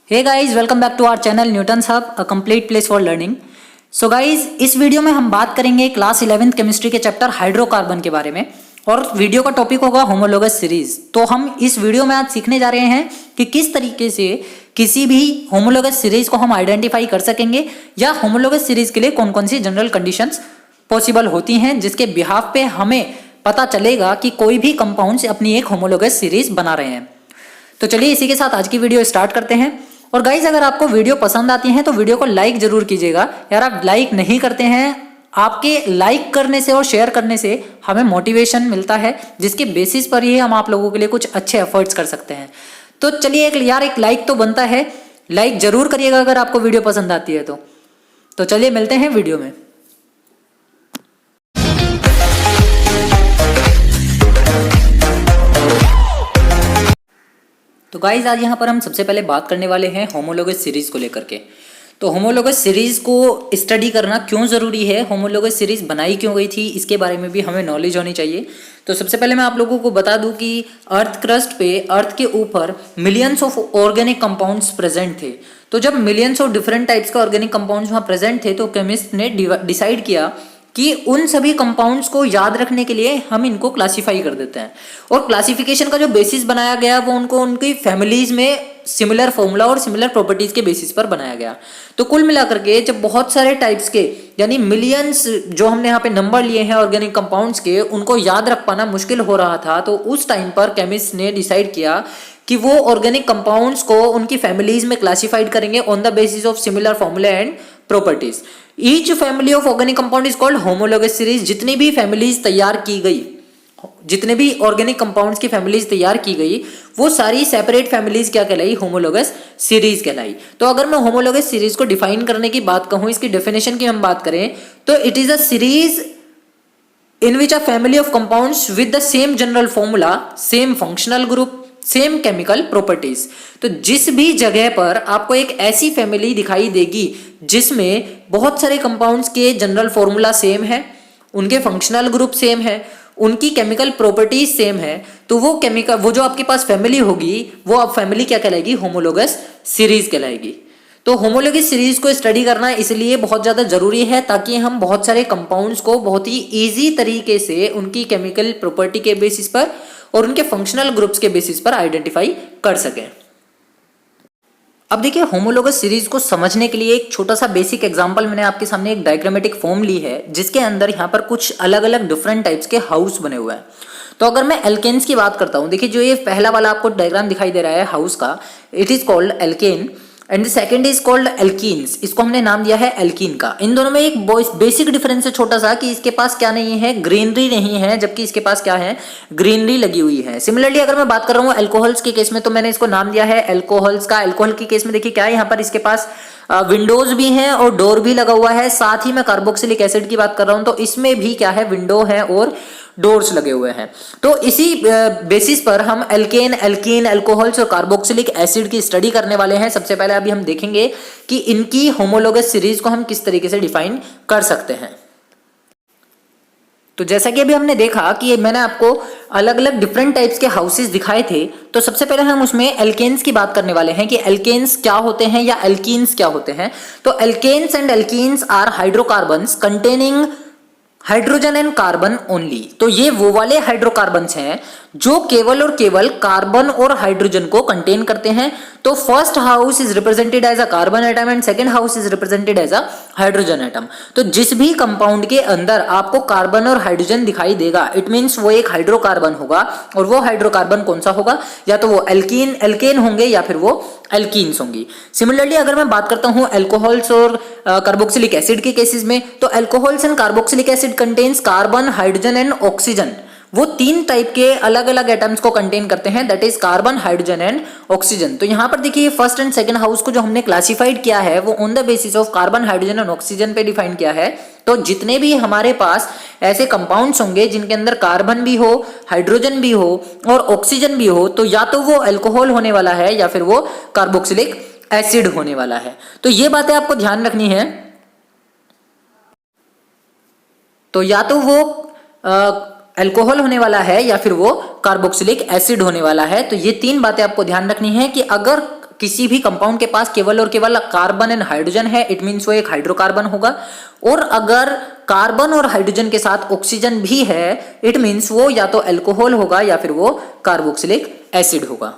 Hey guys, welcome back to our channel Newton's hub, a complete place for learning. So guys, इस video में हम बात करेंगे class 11th chemistry के chapter hydrocarbon के बारे में और वीडियो का टॉपिक होगा होमोलोगस सीरीज। तो हम इस वीडियो में आज सीखने जा रहे हैं कि किस तरीके से किसी भी होमोलोगस सीरीज को हम आइडेंटिफाई कर सकेंगे या होमोलोगस सीरीज के लिए कौन कौन सी जनरल कंडीशंस पॉसिबल होती हैं जिसके बिहाफ पे हमें पता चलेगा कि कोई भी कंपाउंड्स अपनी एक होमोलोगस सीरीज बना रहे हैं। तो चलिए इसी के साथ आज की वीडियो स्टार्ट करते हैं। और गाइज, अगर आपको वीडियो पसंद आती है तो वीडियो को लाइक जरूर कीजिएगा। यार, आप लाइक नहीं करते हैं, आपके लाइक करने से और शेयर करने से हमें मोटिवेशन मिलता है, जिसके बेसिस पर ही हम आप लोगों के लिए कुछ अच्छे एफर्ट्स कर सकते हैं। तो चलिए एक लाइक तो बनता है, लाइक जरूर करिएगा अगर आपको वीडियो पसंद आती है तो चलिए मिलते हैं वीडियो में। तो गाइज, आज यहाँ पर हम सबसे पहले बात करने वाले हैं होमोलोगस सीरीज को लेकर के। तो होमोलोगस सीरीज को स्टडी करना क्यों ज़रूरी है, होमोलोगस सीरीज बनाई क्यों गई थी, इसके बारे में भी हमें नॉलेज होनी चाहिए। तो सबसे पहले मैं आप लोगों को बता दूं कि अर्थ क्रस्ट पे, अर्थ के ऊपर millions of organic compounds present थे। तो जब मिलियंस ऑफ डिफरेंट टाइप्स के ऑर्गेनिक कंपाउंड्स वहाँ प्रेजेंट थे तो केमिस्ट ने डिसाइड किया कि उन सभी कंपाउंड्स को याद रखने के लिए हम इनको क्लासिफाई कर देते हैं। और क्लासिफिकेशन का जो बेसिस बनाया गया वो उनको उनकी फैमिलीज में सिमिलर फॉर्मूला और सिमिलर प्रॉपर्टीज के बेसिस पर बनाया गया। तो कुल मिलाकर के जब बहुत सारे टाइप्स के यानी मिलियंस जो हमने यहाँ पे नंबर लिए हैं ऑर्गेनिक कंपाउंड्स के, उनको याद रख पाना मुश्किल हो रहा था, तो उस टाइम पर केमिस्ट ने डिसाइड किया कि वो ऑर्गेनिक कंपाउंड्स को उनकी फैमिलीज में क्लासिफाइड करेंगे on the basis of similar formula and properties. Each family of organic compound is called homologous series. जितनी भी फैमिलीज तैयार की गई, जितने भी ऑर्गेनिक कंपाउंड्स की फैमिलीज तैयार की गई, वो सारी सेपरेट फैमिलीज क्या कहलाई, होमोलोगस सीरीज कहलाई। तो अगर मैं होमोलोगस सीरीज को डिफाइन करने की बात कहूं, इसकी डेफिनेशन की हम बात करें तो it is a series in which a family of compounds with the same general formula, same functional group, same chemical properties. तो जिस भी जगह पर आपको एक ऐसी फैमिली दिखाई देगी जिसमें बहुत सारे कंपाउंड्स के जनरल फॉर्मूला सेम है, उनके फंक्शनल ग्रुप सेम है, उनकी केमिकल प्रॉपर्टीज सेम है, तो वो जो आपके पास फैमिली होगी वो अब फैमिली क्या कहलाएगी, होमोलोगस सीरीज कहलाएगी। तो होमोलोगस सीरीज को स्टडी करना इसलिए बहुत ज़्यादा जरूरी है ताकि हम बहुत सारे कंपाउंड्स को बहुत ही इजी तरीके से उनकी केमिकल प्रॉपर्टी के बेसिस पर और उनके फंक्शनल ग्रुप्स के बेसिस पर आइडेंटिफाई कर सकें। अब देखिए, होमोलोगस सीरीज को समझने के लिए एक छोटा सा बेसिक एग्जांपल मैंने आपके सामने एक डायग्रामेटिक फॉर्म ली है जिसके अंदर यहाँ पर कुछ अलग अलग डिफरेंट टाइप्स के हाउस बने हुए हैं। तो अगर मैं एल्केन्स की बात करता हूँ, देखिए जो ये पहला वाला आपको डायग्राम दिखाई दे रहा है हाउस का, it is called alkene and the second is called alkenes. इसको हमने नाम दिया है एल्कीन का। इन दोनों में एक बेसिक डिफरेंस है छोटा सा कि इसके पास क्या नहीं है, ग्रीनरी नहीं है, जबकि इसके पास क्या है, ग्रीनरी लगी हुई है। सिमिलरली अगर मैं बात कर रहा हूँ अल्कोहल्स के केस में तो मैंने इसको नाम दिया है एल्कोहल्स का। अल्कोहल के केस में देखिए क्या है, यहाँ पर इसके पास विंडोज भी हैं और डोर भी लगा हुआ है। साथ ही मैं कार्बोक्सिलिक एसिड की बात कर रहा हूँ तो इसमें भी क्या है, विंडो है और डोर्स लगे हुए हैं। तो इसी बेसिस पर हम एल्केन, एल्कीन, अल्कोहल्स और कार्बोक्सिलिक एसिड की स्टडी करने वाले हैं। सबसे पहले अभी हम देखेंगे कि इनकी होमोलोगस सीरीज को हम किस तरीके से डिफाइन कर सकते हैं। तो जैसा कि अभी हमने देखा कि मैंने आपको अलग अलग डिफरेंट टाइप्स के हाउसेस दिखाए थे, तो सबसे पहले हम उसमें एल्केन्स की बात करने वाले हैं कि एल्केन्स क्या होते हैं या एल्कीन्स क्या होते हैं। तो alkanes and alkenes are hydrocarbons containing hydrogen and carbon only. तो ये वो वाले हाइड्रोकार्बन्स हैं जो केवल और केवल कार्बन और हाइड्रोजन को कंटेन करते हैं। तो first house is represented as a carbon atom and second house is represented as a hydrogen atom. तो जिस भी कंपाउंड के अंदर आपको कार्बन और हाइड्रोजन दिखाई देगा, इट मींस वो एक हाइड्रोकार्बन होगा। और वो हाइड्रोकार्बन कौन सा होगा, या तो वो एल्केन होंगे या फिर वो एल्कीन्स होंगी। सिमिलरली अगर मैं बात करता हूं अल्कोहल्स और कार्बोक्सिलिक एसिड के केसेस में, तो alcohols and carboxylic acid contains carbon, hydrogen and oxygen. वो तीन टाइप के अलग अलग एटम्स को कंटेन करते हैं, that is carbon, hydrogen and oxygen. तो यहाँ पर देखिए फर्स्ट एंड सेकंड हाउस को जो हमने क्लासिफाइड किया है वो on the basis of carbon, hydrogen and oxygen पे डिफाइन किया है। तो जितने भी हमारे पास ऐसे कंपाउंड्स होंगे जिनके अंदर कार्बन भी हो, हाइड्रोजन भी हो और ऑक्सीजन भी हो, तो या तो वो अल्कोहल होने वाला है या फिर वो कार्बोक्सिलिक एसिड होने वाला है। तो ये बातें आपको ध्यान रखनी है। तो या तो वो अल्कोहल होने वाला है या फिर वो कार्बोक्सिलिक एसिड होने वाला है। तो ये तीन बातें आपको ध्यान रखनी है कि अगर किसी भी कंपाउंड के पास केवल और केवल कार्बन एंड हाइड्रोजन है, इट मीन्स वो एक हाइड्रोकार्बन होगा। और अगर कार्बन और हाइड्रोजन के साथ ऑक्सीजन भी है, इट मीन्स वो या तो अल्कोहल होगा या फिर वो कार्बोक्सिलिक एसिड होगा।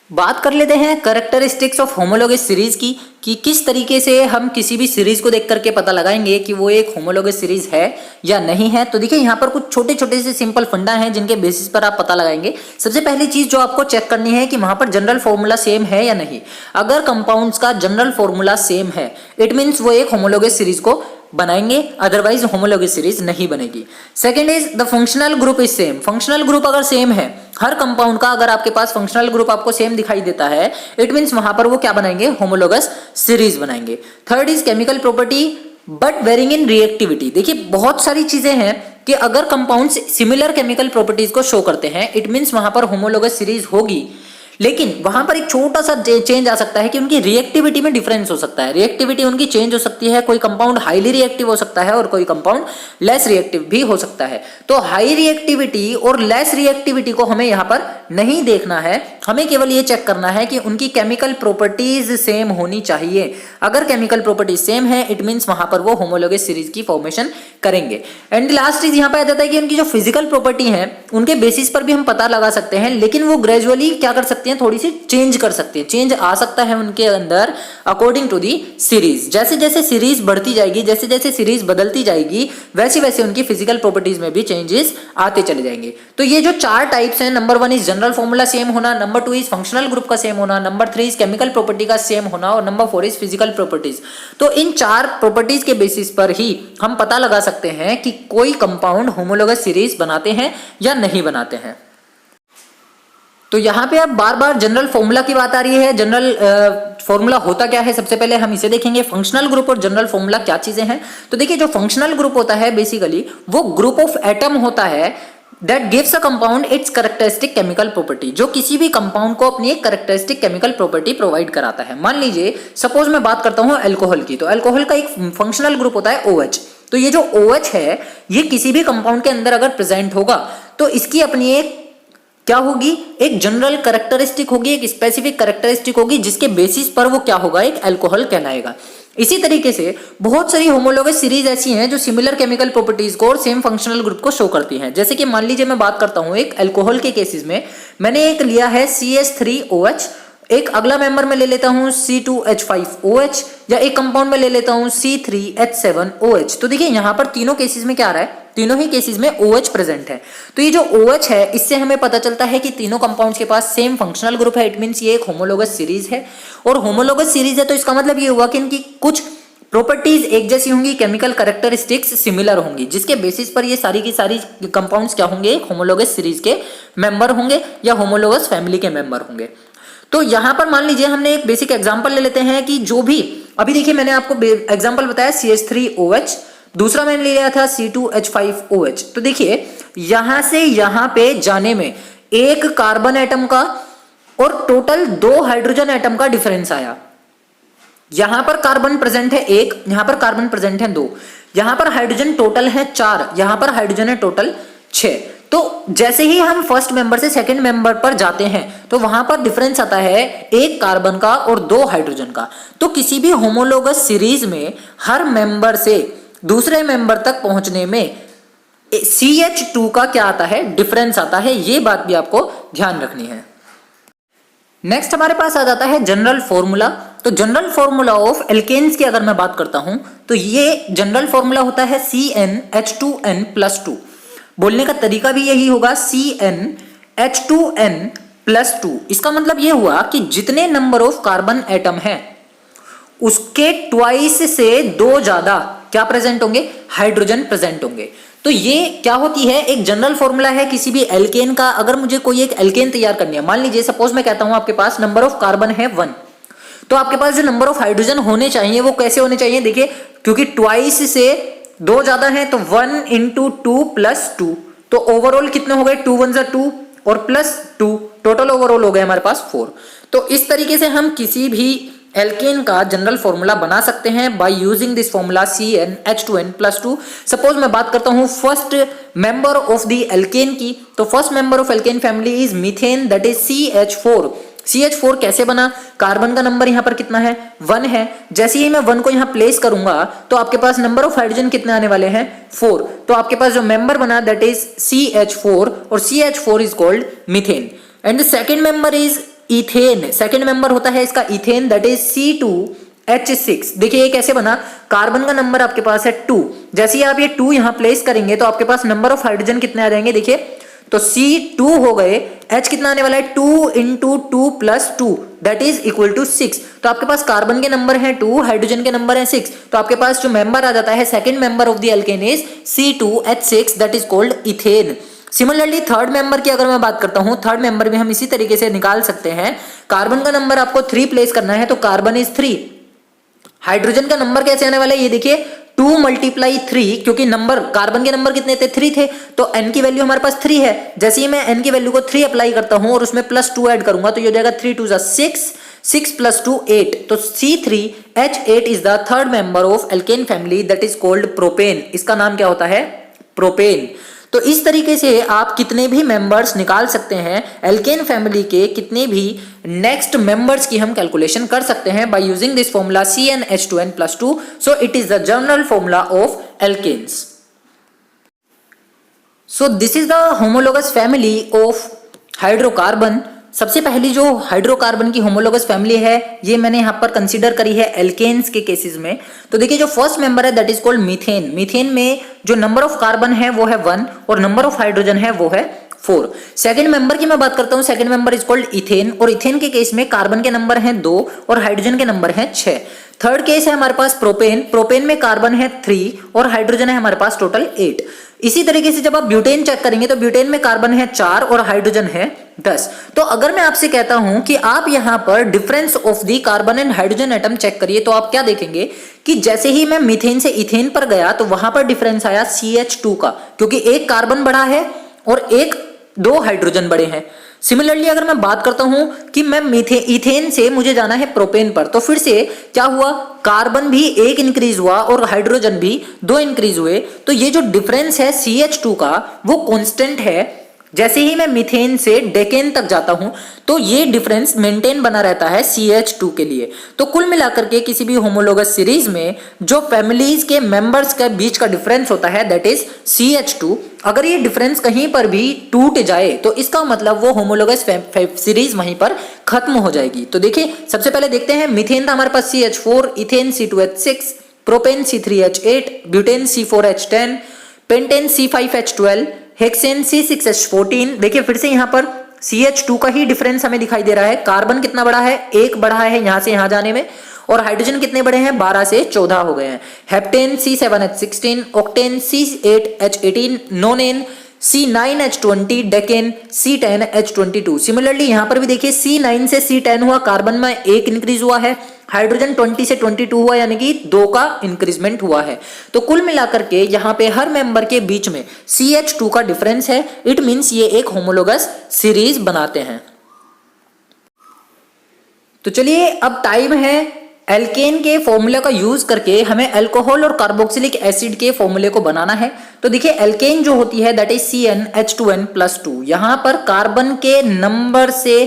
बात कर लेते हैं कैरेक्टरिस्टिक्स ऑफ होमोलोगस सीरीज की, कि किस तरीके से हम किसी भी सीरीज को देख करके पता लगाएंगे कि वो एक होमोलोगस सीरीज है या नहीं है। तो देखिए यहाँ पर कुछ छोटे छोटे से सिंपल फंडा हैं जिनके बेसिस पर आप पता लगाएंगे। सबसे पहली चीज जो आपको चेक करनी है कि वहां पर जनरल फॉर्मूला सेम है या नहीं। अगर कंपाउंड्स का जनरल फॉर्मूला सेम है, इट मीन्स वो एक होमोलोगस सीरीज को बनाएंगे, अदरवाइज होमोलोगस सीरीज नहीं बनेगी। Second is the functional group is same. Functional group अगर सेम है, हर कंपाउंड का अगर आपके पास फंक्शनल ग्रुप आपको सेम दिखाई देता है, इट मीन्स वहां पर वो क्या बनाएंगे, होमोलोगस सीरीज बनाएंगे। Third is chemical property but varying in reactivity. देखिए बहुत सारी चीजें हैं कि अगर कंपाउंड्स सिमिलर केमिकल प्रॉपर्टीज को शो करते हैं, इट मीन्स वहां पर होमोलोगस सीरीज होगी। लेकिन वहां पर एक छोटा सा चेंज आ सकता है कि उनकी रिएक्टिविटी में डिफरेंस हो सकता है। रिएक्टिविटी उनकी चेंज हो सकती है, कोई कंपाउंड हाईली रिएक्टिव हो सकता है और कोई कंपाउंड लेस रिएक्टिव भी हो सकता है। तो हाई रिएक्टिविटी और लेस रिएक्टिविटी को हमें यहाँ पर नहीं देखना है, हमें केवल ये चेक करना है कि उनकी केमिकल प्रॉपर्टीज सेम होनी चाहिए। अगर केमिकल प्रॉपर्टीज सेम है, इट मीन्स वहां पर वो होमोलोगस सीरीज की फॉर्मेशन करेंगे। एंड लास्ट चीज यहाँ पे आ जाता है कि उनकी जो फिजिकल प्रॉपर्टी है उनके बेसिस पर भी हम पता लगा सकते हैं, लेकिन वो ग्रेजुअली क्या कर सकते हैं, थोड़ी सी चेंज कर सकते हैं। चेंज आ सकता है उनके अंदर अकॉर्डिंग टू दी सीरीज। जैसे जैसे सीरीज बढ़ती जाएगी, जैसे जैसे सीरीज बदलती जाएगी, वैसे वैसे उनकी फिजिकल प्रॉपर्टीज में भी चेंजेस आते चले जाएंगे। तो ये जो चार टाइप्स हैं, number 1 is general formula same होना, नंबर 2 इज फंक्शनल ग्रुप का सेम होना, नंबर 3 इज केमिकल प्रॉपर्टी का सेम होना और नंबर 4 इज फिजिकल प्रॉपर्टीज। तो इन चार प्रॉपर्टीज के बेसिस पर ही हम पता लगा सकते हैं कि कोई कंपाउंड होमोलोगस सीरीज बनाते हैं या नहीं बनाते हैं। तो यहां पे अब बार बार जनरल फॉर्मूला की बात आ रही है। जनरल फॉर्मूला होता क्या है, सबसे पहले हम इसे देखेंगे। फंक्शनल ग्रुप और जनरल फॉर्मूला क्या चीजें हैं। तो देखिए जो फंक्शनल ग्रुप होता है बेसिकली वो ग्रुप ऑफ एटम होता है that gives a compound it's characteristic chemical property, जो किसी भी कंपाउंड को अपनी एक कैरेक्टरिस्टिक केमिकल प्रॉपर्टी प्रोवाइड कराता है। मान लीजिए सपोज मैं बात करता हूं अल्कोहल की, तो अल्कोहल का एक फंक्शनल ग्रुप होता है OH। तो ये जो OH है ये किसी भी कंपाउंड के अंदर अगर प्रेजेंट होगा तो इसकी अपनी एक क्या होगी, एक जनरल कैरेक्टरिस्टिक होगी, एक स्पेसिफिक कैरेक्टरिस्टिक होगी, जिसके बेसिस पर वो क्या होगा, एक अल्कोहल कहलाएगा। इसी तरीके से बहुत सारी होमोलोगस सीरीज ऐसी हैं जो सिमिलर केमिकल प्रॉपर्टीज को और सेम फंक्शनल ग्रुप को शो करती हैं। जैसे कि मान लीजिए मैं बात करता हूं एक अल्कोहल के केसेस में, मैंने एक लिया है CH3OH, एक अगला मेंबर में ले लेता हूं C2H5OH, या एक कंपाउंड में ले लेता हूं C3H7OH। तो देखिए यहां पर तीनों केसेस में क्या आ रहा है, तीनों ही केसेस में OH प्रेजेंट है। तो ये जो OH है इससे हमें पता चलता है कि तीनों कंपाउंड्स के पास सेम फंक्शनल ग्रुप है, इट मींस ये एक होमोलोगस सीरीज है। और होमोलोगस सीरीज है तो इसका मतलब ये हुआ कि इनकी कुछ प्रॉपर्टीज एक जैसी होंगी, केमिकल कैरेक्टरिस्टिक्स सिमिलर होंगी, जिसके बेसिस पर ये सारी की सारी कंपाउंड्स क्या होंगे, होमोलोगस सीरीज के मेंबर होंगे या होमोलोगस फैमिली के मेंबर होंगे। तो यहां पर मान लीजिए हमने एक बेसिक एग्जांपल ले लेते हैं कि जो भी अभी देखिए मैंने आपको एग्जांपल बताया CH3OH, दूसरा मैंने लिया था C2H5OH। तो देखिए यहां से यहां पे जाने में एक कार्बन एटम का और टोटल 2 हाइड्रोजन एटम का डिफरेंस आया। यहां पर कार्बन प्रेजेंट है 1, यहां पर कार्बन प्रेजेंट है 2, यहां पर हाइड्रोजन टोटल है 4, यहां पर हाइड्रोजन है टोटल 6। तो जैसे ही हम फर्स्ट मेंबर से सेकंड मेंबर पर जाते हैं तो वहां पर डिफरेंस आता है 1 कार्बन का और 2 हाइड्रोजन का। तो किसी भी होमोलोगस सीरीज में हर मेंबर से दूसरे मेंबर तक पहुंचने में CH2 का क्या आता है, डिफरेंस आता है। ये बात भी आपको ध्यान रखनी है। नेक्स्ट हमारे पास आ जाता है जनरल फॉर्मूला। तो जनरल फॉर्मूला ऑफ एल्केन्स की अगर मैं बात करता हूं तो ये जनरल फॉर्मूला होता है CnH2n+2। बोलने का तरीका भी यही होगा CnH2n+2। इसका मतलब ये हुआ कि जितने नंबर ऑफ कार्बन एटम है उसके ट्वाइस से 2 ज्यादा क्या प्रेजेंट होंगे, हाइड्रोजन प्रेजेंट होंगे। तो ये क्या होती है, एक जनरल फॉर्मूला है किसी भी एल्केन का। अगर मुझे कोई एक एल्केन तैयार करनी है, मान लीजिए सपोज मैं कहता हूं आपके पास नंबर ऑफ कार्बन है 1, तो आपके पास जो नंबर ऑफ हाइड्रोजन होने चाहिए वो कैसे होने चाहिए, देखिए क्योंकि ट्वाइस से 2 ज्यादा है तो 1 × 2 + 2, तो ओवरऑल कितने हो गए, 2 × 1 = 2 और +2, टोटल ओवरऑल हो गए हमारे पास 4। तो इस तरीके से हम किसी भी एल्केन का जनरल फॉर्मूला बना सकते हैं by using this formula CnH2n+2। Suppose मैं बात करता हूं first member of the alkene की, तो first member of alkene family is methane, that is CH4। CH4 कैसे बना? कार्बन का नंबर यहाँ पर कितना है? 1 है। जैसे ही मैं 1 को यहाँ प्लेस करूंगा तो आपके पास नंबर ऑफ हाइड्रोजन कितने आने वाले हैं? 4। तो आपके पास जो मेंबर बना दैट इज CH4 और CH4 is called methane. And the second member is ethane. Second member होता है इसका इथेन, दैट इज C2H6। देखिए ये कैसे बना? कार्बन का नंबर आपके पास है 2। जैसे ही आप ये 2 यहाँ प्लेस करेंगे तो आपके पास नंबर ऑफ हाइड्रोजन कितने आ जाएंगे? देखिए तो C2 हो गए, H कितना आने वाला है? 2 into 2 plus 2 that is equal to 6। तो आपके पास कार्बन के नंबर है 2, हाइड्रोजन के नंबर है 6, तो आपके पास जो मेंबर आ जाता है second member of the alkene is C2H6 that is called ethane. Similarly third member की अगर मैं बात करता हूं, थर्ड मेंबर भी हम इसी तरीके से निकाल सकते हैं। कार्बन का नंबर आपको 3 प्लेस करना है तो कार्बन इज 3। हाइड्रोजन का नंबर कैसे आने वाला है? ये देखिए 2 मल्टीप्लाई 3, क्योंकि नंबर कार्बन के नंबर कितने थे? 3 थे, तो n की वैल्यू हमारे पास 3 है। जैसे ही मैं n की वैल्यू को 3 अप्लाई करता हूं और उसमें प्लस 2 ऐड करूंगा तो ये हो जाएगा 3 2 6, 6 प्लस 2 8। तो C3H8 is the third member of alkene family that is called propane. इसका नाम क्या होता है? प्रोपेन। तो इस तरीके से आप कितने भी मेंबर्स निकाल सकते हैं, एल्केन फैमिली के कितने भी नेक्स्ट मेंबर्स की हम कैलकुलेशन कर सकते हैं by using this formula CnH2n+2। So it is the general formula of alkanes. So this is the homologous family of hydrocarbon. सबसे पहली जो हाइड्रोकार्बन की होमोलोगस फैमिली है ये मैंने यहाँ पर कंसीडर करी है एल्केन्स के केसेस में। तो देखिए जो फर्स्ट मेंबर है that is called methane. Methane में जो नंबर ऑफ कार्बन है वो है 1 और नंबर ऑफ हाइड्रोजन है वो है 4। सेकंड मेंबर की मैं बात करता हूँ, second member is called ethane, और इथेन के केस में कार्बन के नंबर हैं 2 और हाइड्रोजन के नंबर हैं 6। थर्ड केस है हमारे पास प्रोपेन। प्रोपेन में कार्बन है 3 और हाइड्रोजन है हमारे पास टोटल 8। इसी तरीके से जब आप ब्यूटेन चेक करेंगे तो ब्यूटेन में कार्बन है 4 और हाइड्रोजन है 10। तो अगर मैं आपसे कहता हूं कि आप यहां पर difference of the carbon and hydrogen atom check करिए तो आप क्या देखेंगे कि जैसे ही मैं मीथेन से इथेन पर गया तो वहां पर डिफरेंस आया CH2 का, क्योंकि एक कार्बन बढ़ा है और दो हाइड्रोजन बड़े हैं। सिमिलरली अगर मैं बात करता हूं कि मैं इथेन से मुझे जाना है प्रोपेन पर, तो फिर से क्या हुआ? कार्बन भी 1 इंक्रीज हुआ और हाइड्रोजन भी 2 इंक्रीज हुए। तो ये जो डिफरेंस है CH2 का वो कांस्टेंट है। जैसे ही मैं मीथेन से डेकेन तक जाता हूं तो ये डिफरेंस मेंटेन बना रहता है CH2 के लिए। तो कुल मिलाकर के किसी भी होमोलोगस सीरीज में जो फैमिलीज के मेंबर्स के बीच का डिफरेंस होता है दैट इज CH2। अगर ये डिफरेंस कहीं पर भी टूट जाए तो इसका मतलब वो होमोलोगस सीरीज वहीं पर खत्म हो जाएगी। तो देखिए सबसे पहले देखते हैं, मीथेन था हमारे पास CH4, ethane C2H6, propane C3H8, butane C4H10, pentane C5H12, hexane C6H14। देखिए फिर से यहाँ पर CH2 का ही डिफरेंस हमें दिखाई दे रहा है। कार्बन कितना बड़ा है? 1 बढ़ा है यहाँ से यहाँ जाने में, और हाइड्रोजन कितने बड़े हैं? 12 से 14 हो गए हैं। Heptane C7H16, octane C8H18, नोनेन C9H20, decane C10H22। Similarly यहाँ पर भी देखिए C9 से C10 हुआ, कार्बन में 1 इंक्रीज हुआ है, हाइड्रोजन 20 से 22 हुआ, यानी कि 2 का इंक्रीजमेंट हुआ है। तो कुल मिलाकर के यहाँ पे हर मेंबर के बीच में CH2 का डिफरेंस है। इट मींस ये एक होमोलोगस सीरीज बनाते हैं। तो चलिए अब टाइम है एल्केन के फॉर्मूले का यूज करके हमें अल्कोहल और कार्बोक्सिलिक एसिड के फॉर्मूले को बनाना है। तो देखिए एल्केन जो होती है दैट इज CnH2n+2। यहां पर कार्बन के नंबर से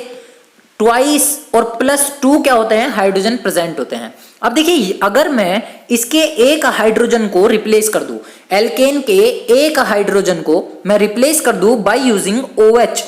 ट्वाइस और +2 क्या होते हैं? हाइड्रोजन प्रेजेंट होते हैं। अब देखिए अगर मैं इसके एक हाइड्रोजन को रिप्लेस कर दूं, एल्केन के एक हाइड्रोजन को मैं रिप्लेस कर दूं by using OH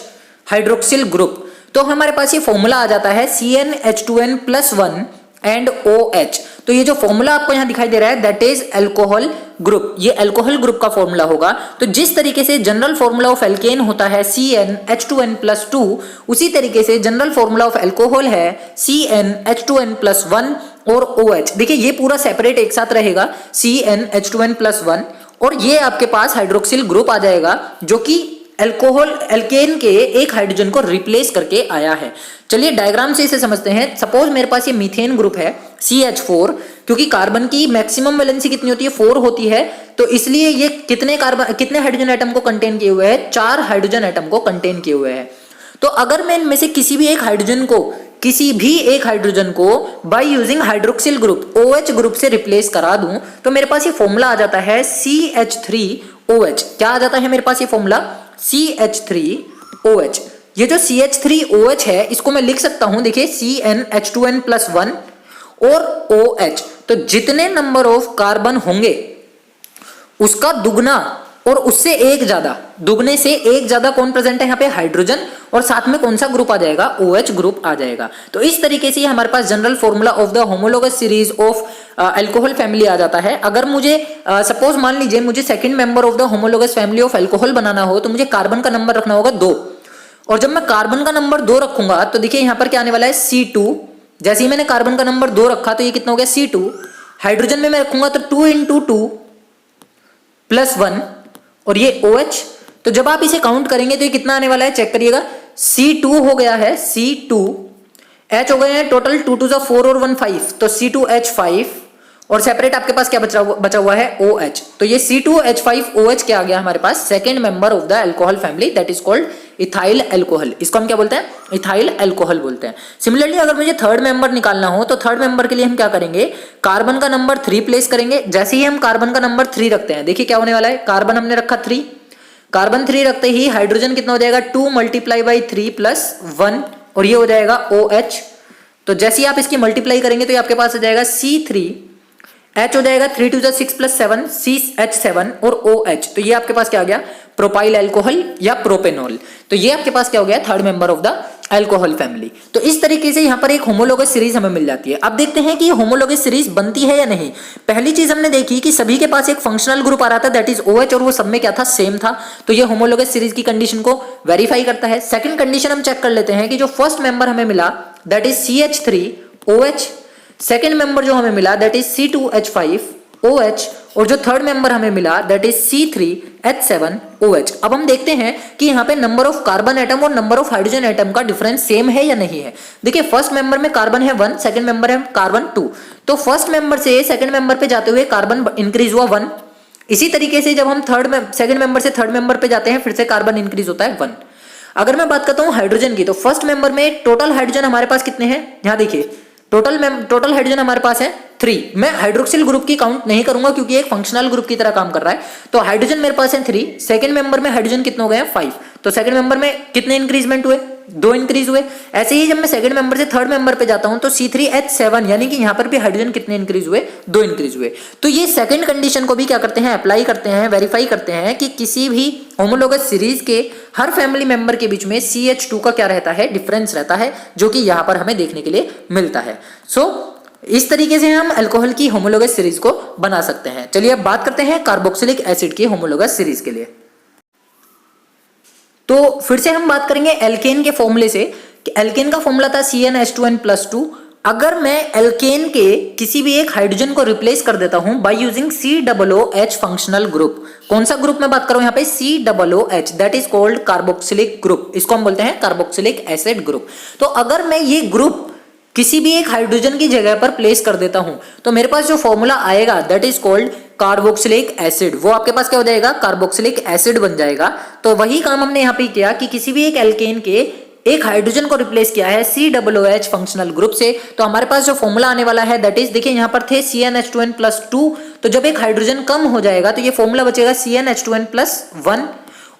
hydroxyl group, तो हमारे पास ये फॉर्मूला आ जाता है CnH2n+1 एंड OH। तो ये जो फॉर्मूला आपको यहां दिखाई दे रहा है दैट इज अल्कोहल ग्रुप, ये अल्कोहल ग्रुप का फॉर्मूला होगा। तो जिस तरीके से जनरल फॉर्मूला ऑफ एल्केन होता है CnH2n+2, उसी तरीके से जनरल फॉर्मूला ऑफ अल्कोहल है CnH2n+1 और OH। देखिए ये पूरा सेपरेट एक साथ रहेगा CnH2n+1, और ये आपके पास हाइड्रोक्सिल ग्रुप आ जाएगा जो कि एल्केन के एक हाइड्रोजन को रिप्लेस करके आया है। चलिए डायग्राम से इसे समझते हैं। सपोज मेरे पास ये मीथेन ग्रुप है CH4, क्योंकि कार्बन की मैक्सिमम वैलेंसी कितनी होती है? 4 होती है, तो इसलिए ये कितने हाइड्रोजन एटम को कंटेन किए हुए हैं? 4 हाइड्रोजन एटम को कंटेन किए हुए हैं। तो अगर मैं इनमें से किसी भी एक हाइड्रोजन को किसी भी एक हाइड्रोजन को by using hydroxyl group OH group से रिप्लेस करा दूं तो मेरे पास ये फॉर्मूला आ जाता है CH3OH। क्या आ जाता है मेरे पास ये फॉर्मूला? CH3OH। ये जो CH3OH है इसको मैं लिख सकता हूं, देखिए CnH2n+1 और OH। तो जितने नंबर ऑफ कार्बन होंगे उसका दुगना और उससे एक ज्यादा, दुगने से एक ज्यादा कौन प्रेजेंट है यहाँ पे? हाइड्रोजन। और साथ में कौन सा ग्रुप आ जाएगा? OH ग्रुप आ जाएगा। तो इस तरीके से हमारे पास general formula of the homologous series of alcohol family आ जाता है। अगर मुझे सपोज मान लीजिए मुझे second member of the homologous family of alcohol बनाना हो तो मुझे कार्बन का नंबर रखना होगा 2। और जब मैं कार्बन का नंबर 2 रखूंगा तो देखिए यहाँ पर क्या आने वाला है? C2। जैसे ही मैंने कार्बन का नंबर 2 रखा तो ये कितना हो गया? C2। हाइड्रोजन में मैं रखूंगा तो 2 × 2+1 और ये OH। तो जब आप इसे काउंट करेंगे तो ये कितना आने वाला है? चेक करिएगा। C2 हो गया है C2, H हो गए हैं टोटल 2 2 4 और 1 5, तो C2H5 और सेपरेट आपके पास क्या बचा हुआ है? OH। तो ये C2H5OH क्या आ गया हमारे पास? Second member of the alcohol family, that is called ethyl alcohol. इसको हम क्या बोलते हैं? इथाइल अल्कोहल बोलते हैं। सिमिलरली अगर मुझे थर्ड मेंबर निकालना हो तो थर्ड मेंबर के लिए हम क्या करेंगे? कार्बन का नंबर 3 प्लेस करेंगे। जैसे ही हम कार्बन का नंबर 3 रखते हैं, देखिए क्या होने वाला है? कार्बन हमने रखा 3, कार्बन 3 रखते ही हाइड्रोजन कितना हो जाएगा? 2 × 3+1 और ये हो जाएगा OH। तो जैसे ही आप इसकी मल्टीप्लाई करेंगे तो ये आपके पास आ जाएगा C3, H हो जाएगा 3 2 6 + 7 CH7 और OH। तो ये आपके पास क्या आ गया? प्रोपाइल अल्कोहल या प्रोपेनॉल। तो ये आपके पास क्या हो गया? Third member of the alcohol family. तो इस तरीके से यहाँ पर एक होमोलोगस सीरीज हमें मिल जाती है। अब देखते हैं कि ये होमोलोगस सीरीज बनती है या नहीं। पहली चीज हमने देखी कि सभी के पास एक फंक्शनल ग्रुप आ रहा था, दैट इज OH, और वो सब में क्या था? सेम था। तो ये होमोलोगस सीरीज की कंडीशन को वेरीफाई करता है। सेकंड कंडीशन हम चेक कर लेते हैं कि जो फर्स्ट मेंबर हमें मिला that is CH3OH, second member जो हमें मिला दैट इज C2H5OH, और जो थर्ड मेंबर हमें मिला दैट इज C3H7OH। अब हम देखते हैं कि यहाँ पे नंबर ऑफ कार्बन एटम और नंबर ऑफ हाइड्रोजन एटम का डिफरेंस सेम है या नहीं है। देखिए फर्स्ट मेंबर में कार्बन है 1, सेकंड मेंबर है कार्बन 2, तो फर्स्ट मेंबर से सेकंड मेंबर पे जाते हुए कार्बन इंक्रीज हुआ 1। इसी तरीके से जब हम सेकंड मेंबर से थर्ड मेंबर पे जाते हैं फिर से कार्बन इंक्रीज होता है 1। अगर मैं बात करता हूँ हाइड्रोजन की, तो फर्स्ट मेंबर में टोटल हाइड्रोजन हमारे पास कितने हैं? यहाँ देखिए टोटल हाइड्रोजन हमारे पास है 3। मैं हाइड्रोक्सिल ग्रुप की काउंट नहीं करूंगा क्योंकि एक फंक्शनल ग्रुप की तरह काम कर रहा है। तो हाइड्रोजन मेरे पास है 3, सेकंड मेंबर में हाइड्रोजन कितने हो गए हैं? 5। तो सेकंड मेंबर में कितने इंक्रीजमेंट हुए? 2 इंक्रीज हुए। ऐसे ही जब मैं सेकंड मेंबर से थर्ड मेंबर पे जाता हूं तो C3H7 यानी कि यहां पर भी हाइड्रोजन कितने इंक्रीज हुए? 2 इंक्रीज हुए। तो ये सेकंड कंडीशन को भी क्या करते हैं? अप्लाई करते हैं, वेरीफाई करते हैं कि किसी भी होमोलोगस सीरीज के हर फैमिली मेंबर के बीच में CH2 का क्या रहता है? डिफरेंस रहता है, जो कि यहां पर हमें देखने के लिए मिलता है। इस तरीके से हम अल्कोहल की होमोलोगस सीरीज को बना सकते हैं। चलिए अब बात करते हैं कार्बोक्सिलिक एसिड की होमोलोगस सीरीज के लिए। तो फिर से हम बात करेंगे एल्केन के फॉर्मूले से कि एल्केन का फॉर्मूला था CnH2n+2। अगर मैं एल्केन के किसी भी एक हाइड्रोजन को रिप्लेस कर देता हूं by using COOH functional group, कौन सा ग्रुप मैं बात कर रहा हूं यहाँ पे? COOH, that is called carboxylic group. इसको हम बोलते हैं कार्बोक्सिलिक एसिड ग्रुप। तो अगर मैं ये ग्रुप किसी भी एक हाइड्रोजन की जगह पर प्लेस कर देता हूं तो मेरे पास जो फॉर्मूला आएगा that is called carboxylic acid. वो आपके पास क्या हो जाएगा? कार्बोक्सिलिक एसिड बन जाएगा। तो वही काम हमने यहाँ पे किया कि किसी भी एक एल्केन के एक हाइड्रोजन को रिप्लेस किया है COOH फंक्शनल ग्रुप से। तो हमारे पास जो फॉर्मूला आने वाला है दैट इज, देखिए यहाँ पर थे CnH2n+2, तो जब एक हाइड्रोजन कम हो जाएगा तो ये फॉर्मूला बचेगा CnH2n+1,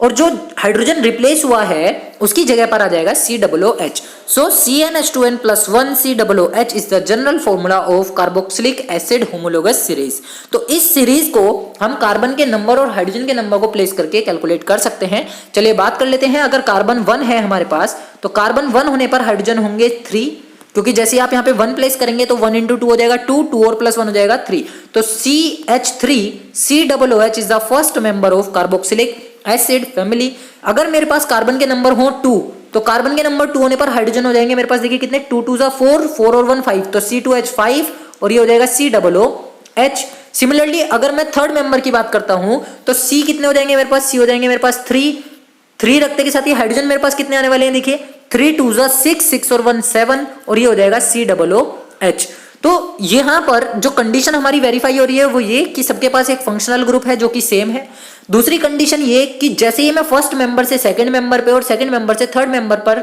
और जो हाइड्रोजन रिप्लेस हुआ है उसकी जगह पर आ जाएगा COOH। So CnH2n+1 COOH is the general formula of carboxylic acid homologous series. तो इस सीरीज को हम कार्बन के नंबर और हाइड्रोजन के नंबर को प्लेस करके कैलकुलेट कर सकते हैं। चलिए बात कर लेते हैं। अगर कार्बन 1 है हमारे पास तो कार्बन 1 होने पर हाइड्रोजन होंगे 3, क्योंकि जैसे आप यहाँ पे 1 प्लेस करेंगे तो 1 × 2 हो जाएगा 2, 2 और +1 हो जाएगा 3। तो CH3 COOH is the first member of carboxylic acid family. अगर मेरे पास कार्बन के नंबर हो 2 तो कार्बन के नंबर 2 होने पर हाइड्रोजन हो जाएंगे मेरे पास, देखिए कितने? 2 2 4, 4 और 1 5, तो C2H5 और ये हो जाएगा COOH। सिमिलरली अगर मैं थर्ड मेंबर की बात करता हूं तो C कितने हो जाएंगे मेरे पास? C हो जाएंगे मेरे पास 3 रखते के साथ ही हाइड्रोजन मेरे पास कितने आने वाले हैं? देखिए 3 2 6, 6 और 1 7 और ये हो जाएगा COOH। तो यहां पर जो कंडीशन हमारी वेरीफाई हो रही है वो ये कि सबके पास एक फंक्शनल ग्रुप है जो कि सेम है। दूसरी कंडीशन ये कि जैसे ही मैं फर्स्ट मेंबर से सेकंड मेंबर पे और सेकंड मेंबर से थर्ड मेंबर पर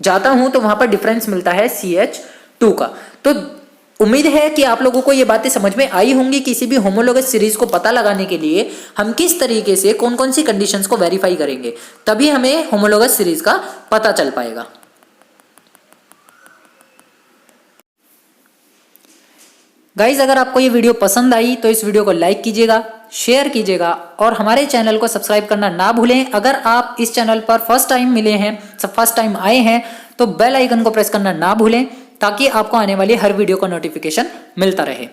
जाता हूं तो वहां पर डिफरेंस मिलता है CH2 का। तो उम्मीद है कि आप लोगों को ये बातें समझ में आई होंगी। किसी भी होमोलोगस सीरीज को पता लगाने के लिए हम किस तरीके से कौन कौन सी कंडीशंस को वेरीफाई करेंगे, तभी हमें होमोलोगस सीरीज का पता चल पाएगा। गाइज, अगर आपको ये वीडियो पसंद आई तो इस वीडियो को लाइक कीजिएगा, शेयर कीजिएगा और हमारे चैनल को सब्सक्राइब करना ना भूलें। अगर आप इस चैनल पर फर्स्ट टाइम मिले हैं, फर्स्ट टाइम आए हैं, तो बेल आइकन को प्रेस करना ना भूलें ताकि आपको आने वाली हर वीडियो का नोटिफिकेशन मिलता रहे।